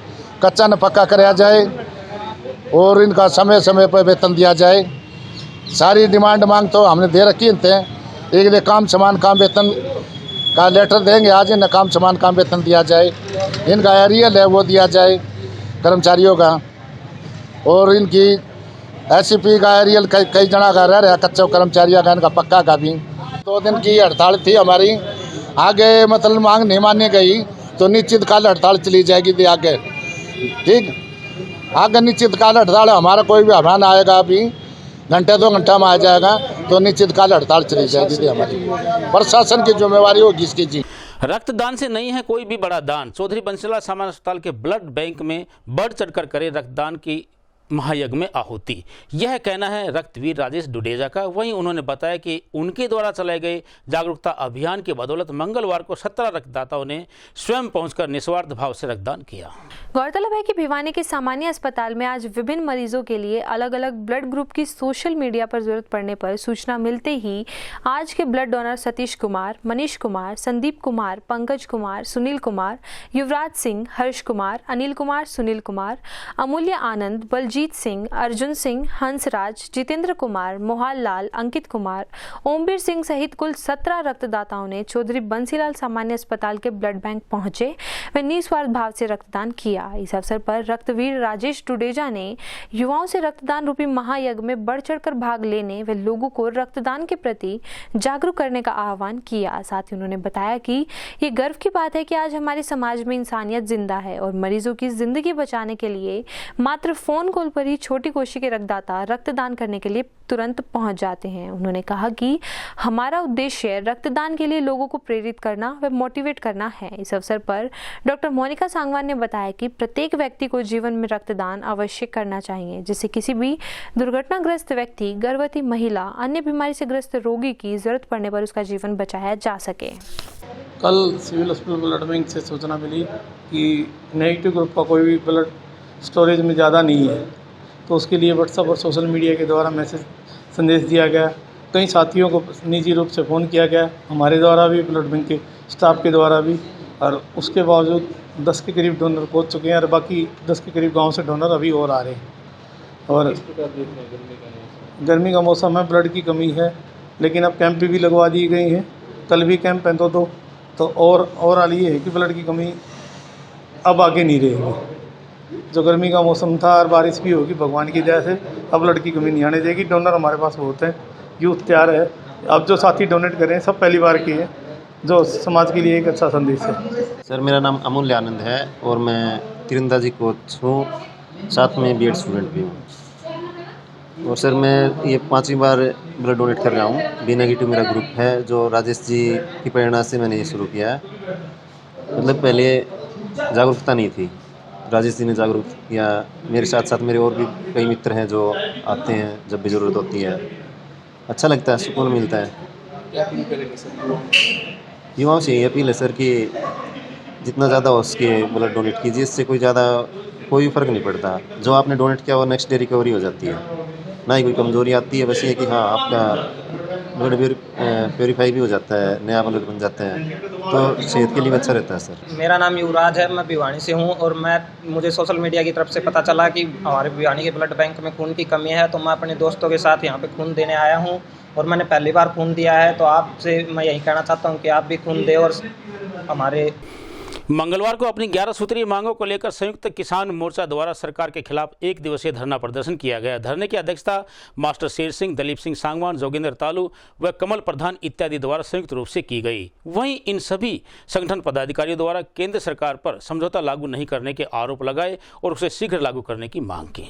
कच्चा न पक्का कराया जाए और इनका समय समय पर वेतन दिया जाए। सारी डिमांड मांग तो हमने दे रखी थे। एक काम समान काम वेतन का लेटर देंगे आज, इन्हें काम समान काम वेतन दिया जाए, इनका एरियल है वो दिया जाए कर्मचारियों का, और इनकी एससीपी का एरियल कई जना का रह रहा कच्चे कर्मचारियों का, इनका पक्का का भी। 2 दिन की हड़ताल थी हमारी, आगे मतलब मांग नहीं मानी गई तो निश्चित काल हड़ताल चली जाएगी थी आगे। ठीक, आगे निश्चित काल हड़ताल हमारा कोई भी अभियान आएगा, अभी घंटे 2 घंटा में आ जाएगा तो निश्चित काल हड़ताल चली जाएगी थी हमारी। प्रशासन की जिम्मेवारी होगी इसकी जी। रक्तदान से नहीं है कोई भी बड़ा दान। चौधरी बंसीलाल सामान्य अस्पताल के ब्लड बैंक में बढ़ चढ़कर करे रक्तदान की महायज्ञ में आहुति, यह कहना है रक्तवीर राजेश डुडेजा का। वहीं उन्होंने बताया कि उनके द्वारा चलाए गए जागरूकता अभियान की बदौलत मंगलवार को 17 रक्तदाताओं ने स्वयं पहुंचकर निस्वार्थ भाव से रक्तदान किया। गौरतलब है कि भिवानी के सामान्य अस्पताल में आज विभिन्न मरीजों के लिए अलग अलग ब्लड ग्रुप की सोशल मीडिया पर जरूरत पड़ने पर सूचना मिलते ही आज के ब्लड डोनर सतीश कुमार, मनीष कुमार, संदीप कुमार, पंकज कुमार, सुनील कुमार, युवराज सिंह, हर्ष कुमार, अनिल कुमार, सुनील कुमार, अमूल्य आनंद, बलजीत सिंह, अर्जुन सिंह, हंसराज, जितेंद्र कुमार, मोहन लाल, अंकित कुमार, ओमवीर सिंह सहित कुल 17 रक्तदाताओं ने चौधरी बंसीलाल सामान्य अस्पताल के ब्लड बैंक पहुंचे व निस्वार्थ भाव से रक्तदान किया। इस अवसर पर रक्तवीर राजेश डुडेजा ने युवाओं से रक्तदान रूपी महायज्ञ में बढ़ चढ़कर भाग लेने व लोगों को रक्तदान के प्रति जागरूक करने का आह्वान किया। साथ ही उन्होंने बताया कि ये गर्व की बात है कि आज हमारे समाज में इंसानियत जिंदा है और मरीजों की जिंदगी बचाने के लिए मात्र फोन को पोल पर ही छोटी कोशी के रक्तदाता रक्तदान करने के लिए तुरंत पहुंच जाते हैं। उन्होंने कहा कि हमारा उद्देश्य रक्तदान के लिए लोगों को प्रेरित करना व मोटिवेट करना है। इस अवसर पर डॉक्टर मोनिका सांगवान ने बताया कि प्रत्येक व्यक्ति को जीवन में रक्तदान अवश्य करना चाहिए, जिससे किसी भी दुर्घटनाग्रस्त व्यक्ति, गर्भवती महिला, अन्य बीमारी से ग्रस्त रोगी की जरूरत पड़ने पर उसका जीवन बचाया जा सके। कल सिविल हॉस्पिटल ब्लड बैंक से सूचना मिली कि नेगेटिव ग्रुप का कोई भी ब्लड स्टोरेज में ज़्यादा नहीं है, तो उसके लिए व्हाट्सएप और सोशल मीडिया के द्वारा मैसेज संदेश दिया गया। कई साथियों को निजी रूप से फ़ोन किया गया, हमारे द्वारा भी, ब्लड बैंक के स्टाफ के द्वारा भी, और उसके बावजूद 10 के करीब डोनर पहुंच चुके हैं और बाकी 10 के करीब गांव से डोनर अभी और आ रहे हैं। और गर्मी का मौसम है, ब्लड की कमी है, लेकिन अब कैंप भी लगवा दी गई हैं। कल भी कैंप है तो और हाल ये है कि ब्लड की कमी अब आगे नहीं रहेगी। जो गर्मी का मौसम था और बारिश भी होगी भगवान की दया से, अब ब्लड की कमी नहीं आने देगी। डोनर हमारे पास बहुत है, यूथ तैयार है। अब जो साथी डोनेट कर रहे हैं सब पहली बार के हैं, जो समाज के लिए एक अच्छा संदेश है। सर, मेरा नाम अमूल्य आनंद है और मैं तीरंदाजी कोच हूँ, साथ में बीएड स्टूडेंट भी हूँ। और सर, मैं ये 5वीं बार ब्लड डोनेट कर रहा हूँ। बी नेगेटिव मेरा ग्रुप है, जो राजेश जी की प्रेरणा से मैंने ये शुरू किया है। मतलब पहले जागरूकता नहीं थी, राजेश जी ने जागरूक किया। मेरे साथ साथ मेरे और भी कई मित्र हैं जो आते हैं जब भी ज़रूरत होती है। अच्छा लगता है, सुकून मिलता है। युवाओं से यही अपील है सर कि जितना ज़्यादा हो सके ब्लड डोनेट कीजिए, इससे कोई फ़र्क नहीं पड़ता। जो आपने डोनेट किया वो नेक्स्ट डे रिकवरी हो जाती है, ना ही कोई कमज़ोरी आती है। बस ये कि हाँ, आपका ब्लड प्योरीफाई भी हो जाता है, नया ब्लड बन जाता है, तो सेहत के लिए अच्छा रहता है सर। मेरा नाम युवराज है, मैं भिवानी से हूँ और मुझे सोशल मीडिया की तरफ से पता चला कि हमारे भिवानी के ब्लड बैंक में खून की कमी है, तो मैं अपने दोस्तों के साथ यहाँ पे खून देने आया हूँ और मैंने पहली बार खून दिया है। तो आपसे मैं यही कहना चाहता हूँ कि आप भी खून दें। और हमारे मंगलवार को अपनी 11 सूत्रीय मांगों को लेकर संयुक्त किसान मोर्चा द्वारा सरकार के खिलाफ 1 दिवसीय धरना प्रदर्शन किया गया। धरने की अध्यक्षता मास्टर शेर सिंह, दलीप सिंह सांगवान, जोगेंद्र तालू व कमल प्रधान इत्यादि द्वारा संयुक्त रूप से की गई। वहीं इन सभी संगठन पदाधिकारियों द्वारा केंद्र सरकार पर समझौता लागू नहीं करने के आरोप लगाए और उसे शीघ्र लागू करने की मांग की।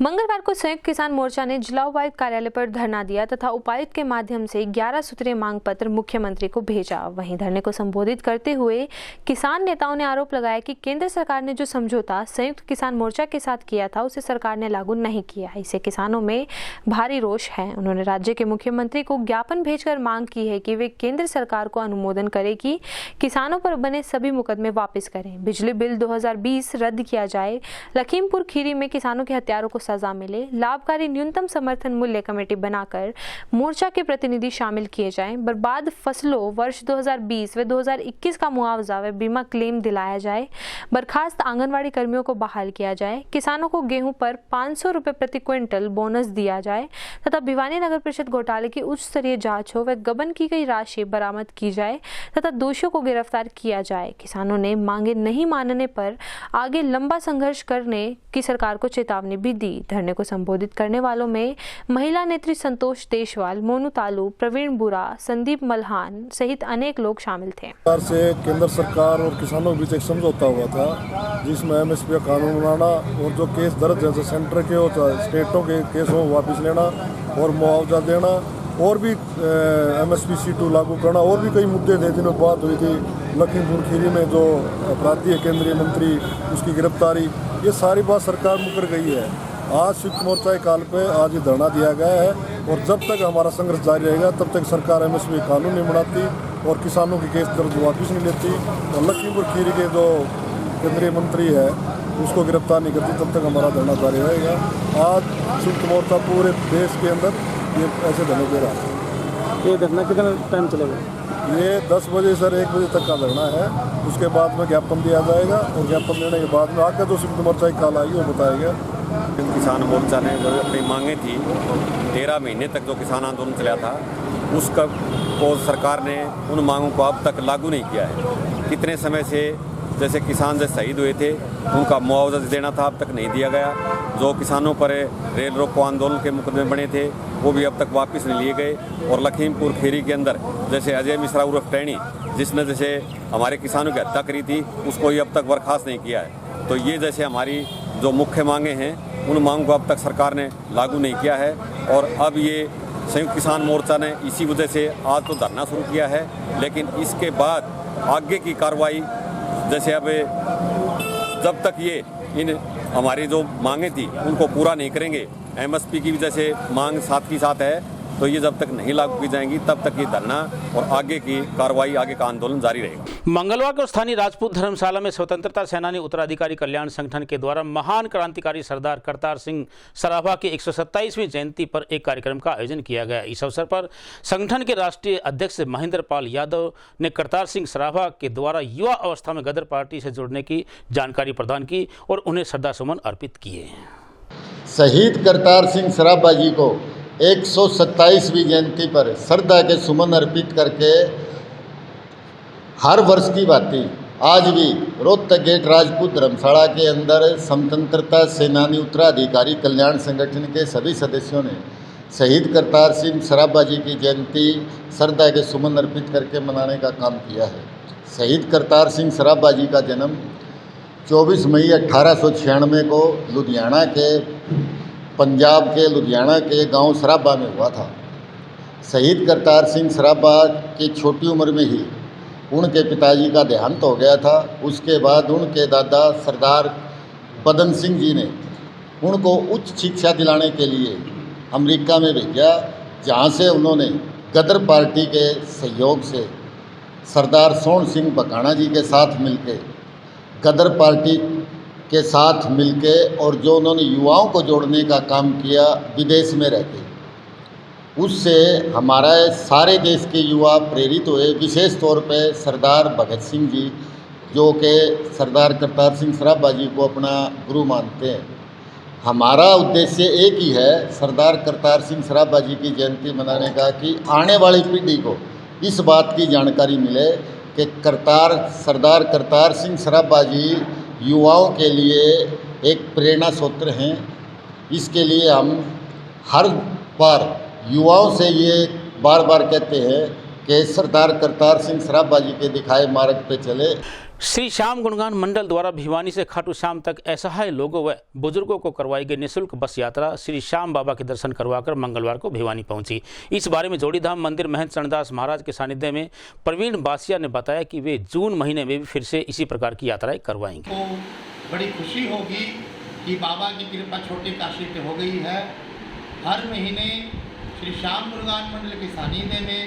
मंगलवार को संयुक्त किसान मोर्चा ने जिला उपायुक्त कार्यालय पर धरना दिया तथा उपायुक्त के माध्यम से 11 सूत्रीय मांग पत्र मुख्यमंत्री को भेजा। वहीं धरने को संबोधित करते हुए किसान नेताओं ने आरोप लगाया कि केंद्र सरकार ने जो समझौता संयुक्त किसान मोर्चा के साथ किया था उसे सरकार ने लागू नहीं किया। इससे किसानों में भारी रोष है। उन्होंने राज्य के मुख्यमंत्री को ज्ञापन भेजकर मांग की है कि वे केंद्र सरकार को अनुमोदन करें कि किसानों पर बने सभी मुकदमे वापस करें, बिजली बिल 2020 रद्द किया जाए, लखीमपुर खीरी में किसानों के हत्यारों को सजा मिले, लाभकारी न्यूनतम समर्थन मूल्य कमेटी बनाकर मोर्चा के प्रतिनिधि शामिल किए जाएं, बर्बाद फसलों वर्ष 2020 व 2021 का मुआवजा व बीमा क्लेम दिलाया जाए, बर्खास्त आंगनवाड़ी कर्मियों को बहाल किया जाए, किसानों को गेहूं पर 500 रुपए प्रति क्विंटल बोनस दिया जाए तथा भिवानी नगर परिषद घोटाले की उच्च स्तरीय जांच हो व गबन की गई राशि बरामद की जाए तथा दोषियों को गिरफ्तार किया जाए। किसानों ने मांगे नहीं मानने पर आगे लंबा संघर्ष करने की सरकार को चेतावनी भी दी। धरने को संबोधित करने वालों में महिला नेत्री संतोष देशवाल, मोनू तालू, प्रवीण बुरा, संदीप मल्हान सहित अनेक लोग शामिल थे। से केंद्र सरकार और किसानों के बीच एक समझौता हुआ था जिसमें एमएसपी का कानून बनाना और जो केस दर्ज है सेंटर के और स्टेटों के केस हो वापस लेना और मुआवजा देना और भी एमएसपी C2 लागू करना और भी कई मुद्दे थे जिनमें बात हुई थी। लखीमपुर खीरी में जो अपराधी है केंद्रीय मंत्री उसकी गिरफ्तारी, ये सारी बात सरकार मुकर गई है। आज संयुक्त मोर्चा के काल पे आज ये धरना दिया गया है और जब तक हमारा संघर्ष जारी रहेगा तब तक सरकार एमएसपी कानून नहीं बनाती और किसानों के केस दर्ज वापस नहीं लेती और लखीमपुर खीरी के जो केंद्रीय मंत्री है उसको गिरफ्तार नहीं करती तब तक हमारा धरना जारी रहेगा। आज संयुक्त मोर्चा पूरे देश के अंदर ये ऐसे धरने दे रहा है। ये धरना कितना टाइम चलेगा? ये 10 बजे सर 1 बजे तक का धरना है, उसके बाद में ज्ञापन दिया जाएगा और ज्ञापन देने के बाद में आगे जो संयुक्त मोर्चा की काल आएगी वो बताया गया। किसान मोर्चा ने जो अपनी मांगें थी 13 महीने तक जो किसान आंदोलन चला था उसका को सरकार ने उन मांगों को अब तक लागू नहीं किया है। कितने समय से जैसे किसान जो शहीद हुए थे उनका मुआवजा देना था, अब तक नहीं दिया गया। जो किसानों पर रेल रोको आंदोलन के मुकदमे बने थे वो भी अब तक वापस नहीं लिए गए। और लखीमपुर खीरी के अंदर जैसे अजय मिश्रा उर्फ टैनी जिसने जैसे हमारे किसानों की हत्या करी थी उसको ही अब तक बर्खास्त नहीं किया है। तो ये जैसे हमारी जो मुख्य मांगे हैं उन मांगों को अब तक सरकार ने लागू नहीं किया है। और अब ये संयुक्त किसान मोर्चा ने इसी वजह से आज तो धरना शुरू किया है, लेकिन इसके बाद आगे की कार्रवाई जैसे अब जब तक ये इन हमारी जो मांगे थी उनको पूरा नहीं करेंगे, एमएसपी की भी जैसे मांग साथ ही साथ है, तो ये जब तक नहीं लागू की जाएंगी तब तक ये धरना और आगे की कार्रवाई, आगे का आंदोलन जारी रहेगा। मंगलवार को स्थानीय राजपूत धर्मशाला में स्वतंत्रता सेनानी उत्तराधिकारी कल्याण संगठन के द्वारा महान क्रांतिकारी सरदार करतार सिंह सराभा की 127वीं जयंती पर एक कार्यक्रम का आयोजन किया गया। इस अवसर पर संगठन के राष्ट्रीय अध्यक्ष महेंद्र पाल यादव ने करतार सिंह सराभा के द्वारा युवा अवस्था में गदर पार्टी से जुड़ने की जानकारी प्रदान की और उन्हें श्रद्धासुमन अर्पित किए। शहीद करतार सिंह सराभा जी को 127वीं जयंती पर श्रद्धा के सुमन अर्पित करके हर वर्ष की भांति आज भी रोहतक गेट राजपूत धर्मशाला के अंदर स्वतंत्रता सेनानी उत्तराधिकारी कल्याण संगठन के सभी सदस्यों ने शहीद करतार सिंह सराभा जी की जयंती श्रद्धा के सुमन अर्पित करके मनाने का काम किया है। शहीद करतार सिंह सराभा जी का जन्म 24 मई 1896 को लुधियाना के पंजाब के लुधियाना के गांव सराभा में हुआ था। शहीद करतार सिंह सराभा की छोटी उम्र में ही उनके पिताजी का देहांत हो गया था। उसके बाद उनके दादा सरदार पदन सिंह जी ने उनको उच्च शिक्षा दिलाने के लिए अमेरिका में भेजा, जहां से उन्होंने गदर पार्टी के सहयोग से सरदार सोहन सिंह बकाना जी के साथ मिलकर गदर पार्टी के साथ मिलके और जो उन्होंने युवाओं को जोड़ने का काम किया विदेश में रहकर, उससे हमारा सारे देश के युवा प्रेरित हुए। विशेष तौर पे सरदार भगत सिंह जी जो कि सरदार करतार सिंह सराभा जी को अपना गुरु मानते हैं। हमारा उद्देश्य एक ही है, सरदार करतार सिंह सराभा जी की जयंती मनाने का, कि आने वाली पीढ़ी को इस बात की जानकारी मिले कि सरदार करतार सिंह सराभा जी युवाओं के लिए एक प्रेरणा सूत्र हैं। इसके लिए हम हर बार युवाओं से ये बार बार कहते हैं कि सरदार करतार सिंह सराभा जी के दिखाए मार्ग पे चले। श्री श्याम गुणगान मंडल द्वारा भिवानी से खाटू श्याम तक असहाय लोगों व बुजुर्गों को करवाई गई निःशुल्क बस यात्रा श्री श्याम बाबा के दर्शन करवाकर मंगलवार को भिवानी पहुंची। इस बारे में जोड़ीधाम मंदिर महंत चरणदास महाराज के सानिध्य में प्रवीण बासिया ने बताया कि वे जून महीने में भी फिर से इसी प्रकार की यात्राएं करवाएंगे। तो बड़ी खुशी होगी कि बाबा की कृपा छोटे काशी पे हो गई है। हर महीने श्री श्याम गुणगान मंडल के सानिध्य में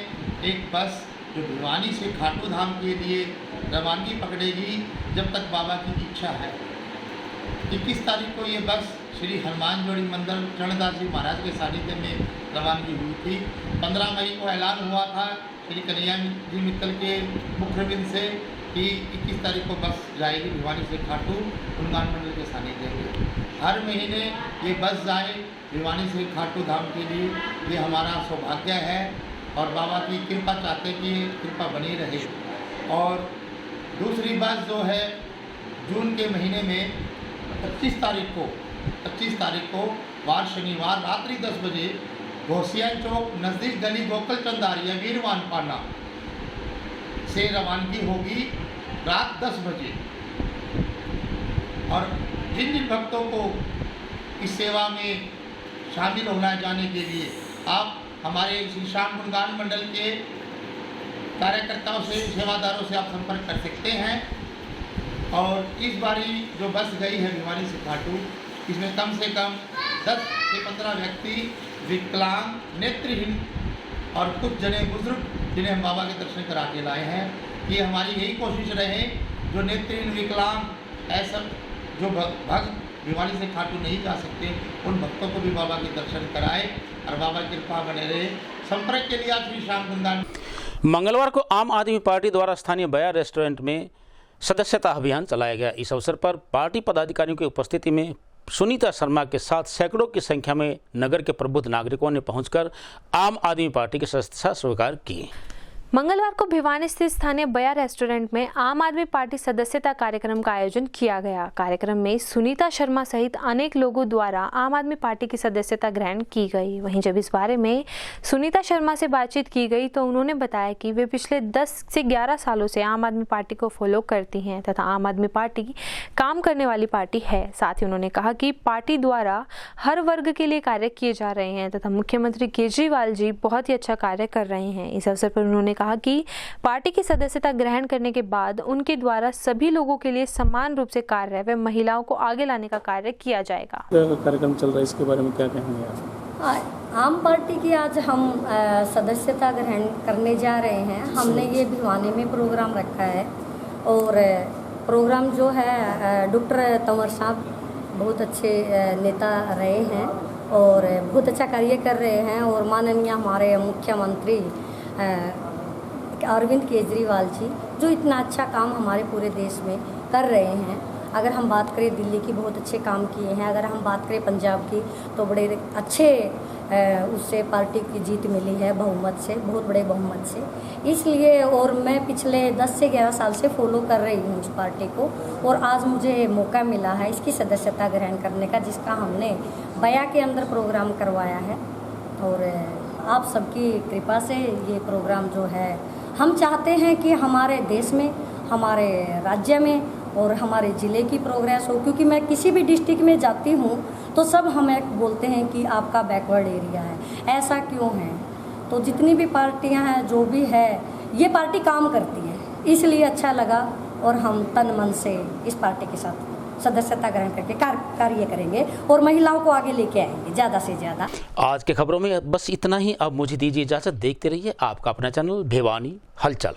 एक बस जो भिवानी से खाटू धाम के लिए रवानगी पकड़ेगी जब तक बाबा की इच्छा है। 21 तारीख को ये बस श्री हनुमान जोड़ी मंदिर चरणदास जी महाराज के सानिध्य में रवानगी हुई थी। 15 मई को ऐलान हुआ था श्री कन्हैया जी मित्तल के मुख्यबिंद से कि 21 तारीख को बस जाएगी भिवानी से खाटू गुणगान मंडल के सानिध्य में। हर महीने ये बस जाए भिवानी से खाटू धाम के लिए, ये हमारा सौभाग्य है और बाबा की कृपा चाहते कि कृपा बनी रहे। और दूसरी बस जो है जून के महीने में 25 तारीख को वार शनिवार रात्रि 10 बजे घोसिया चौक नज़दीक गली गोकल चंदारिया वीरवान पाना से रवानगी होगी रात 10 बजे। और जिन जिन भक्तों को इस सेवा में शामिल होना जाने के लिए आप हमारे श्री श्याम गुणगान मंडल के कार्यकर्ताओं से, सेवादारों से आप संपर्क कर सकते हैं। और इस बारी जो बस गई है भिवानी से खाटू, इसमें कम से कम 10 से 15 व्यक्ति विकलांग, नेत्रहीन और कुछ जने बुजुर्ग जिन्हें हम बाबा के दर्शन करा के लाए हैं। ये हमारी यही कोशिश रहे जो नेत्रहीन, विकलांग, ऐसा जो भक्त भिवानी से खाटू नहीं जा सकते उन भक्तों को भी बाबा के दर्शन कराए और बाबा की कृपा बने रहे। संपर्क के लिए आप श्री श्याम गुणगान। मंगलवार को आम आदमी पार्टी द्वारा स्थानीय बया रेस्टोरेंट में सदस्यता अभियान चलाया गया। इस अवसर पर पार्टी पदाधिकारियों की उपस्थिति में सुनीता शर्मा के साथ सैकड़ों की संख्या में नगर के प्रबुद्ध नागरिकों ने पहुंचकर आम आदमी पार्टी की सदस्यता स्वीकार की। मंगलवार को भिवानी स्थित स्थानीय बया रेस्टोरेंट में आम आदमी पार्टी सदस्यता कार्यक्रम का आयोजन किया गया। कार्यक्रम में सुनीता शर्मा सहित अनेक लोगों द्वारा आम आदमी पार्टी की सदस्यता ग्रहण की गई। वहीं जब इस बारे में सुनीता शर्मा से बातचीत की गई तो उन्होंने बताया कि वे पिछले 10 से 11 सालों से आम आदमी पार्टी को फॉलो करती हैं तथा आम आदमी पार्टी काम करने वाली पार्टी है। साथ ही उन्होंने कहा कि पार्टी द्वारा हर वर्ग के लिए कार्य किए जा रहे हैं तथा मुख्यमंत्री केजरीवाल जी बहुत ही अच्छा कार्य कर रहे हैं। इस अवसर पर उन्होंने कहा कि पार्टी की सदस्यता ग्रहण करने के बाद उनके द्वारा सभी लोगों के लिए समान रूप से कार्य व महिलाओं को आगे लाने का कार्य किया जाएगा। कार्यक्रम चल रहा है, इसके बारे में क्या कहेंगे आप? आम पार्टी की आज हम सदस्यता ग्रहण करने जा रहे हैं। हमने ये भिवानी में प्रोग्राम रखा है और प्रोग्राम जो है डॉक्टर तंवर साहब बहुत अच्छे नेता रहे हैं और बहुत अच्छा कार्य कर रहे हैं और माननीय हमारे मुख्यमंत्री अरविंद केजरीवाल जी जो इतना अच्छा काम हमारे पूरे देश में कर रहे हैं। अगर हम बात करें दिल्ली की, बहुत अच्छे काम किए हैं। अगर हम बात करें पंजाब की तो बड़े अच्छे उससे पार्टी की जीत मिली है बहुमत से, बहुत बड़े बहुमत से। इसलिए और मैं पिछले 10 से 11 साल से फॉलो कर रही हूँ इस पार्टी को और आज मुझे मौका मिला है इसकी सदस्यता ग्रहण करने का, जिसका हमने बया के अंदर प्रोग्राम करवाया है। और आप सबकी कृपा से ये प्रोग्राम जो है हम चाहते हैं कि हमारे देश में, हमारे राज्य में और हमारे ज़िले की प्रोग्रेस हो, क्योंकि मैं किसी भी डिस्ट्रिक्ट में जाती हूँ तो सब हमें बोलते हैं कि आपका बैकवर्ड एरिया है, ऐसा क्यों है। तो जितनी भी पार्टियां हैं, जो भी है, ये पार्टी काम करती है, इसलिए अच्छा लगा और हम तन मन से इस पार्टी के साथ सदस्यता ग्रहण करके कार्य करेंगे और महिलाओं को आगे लेके आएंगे ज़्यादा से ज़्यादा। आज के खबरों में बस इतना ही। अब मुझे दीजिए इजाज़त। देखते रहिए आपका अपना चैनल भिवानी हलचल।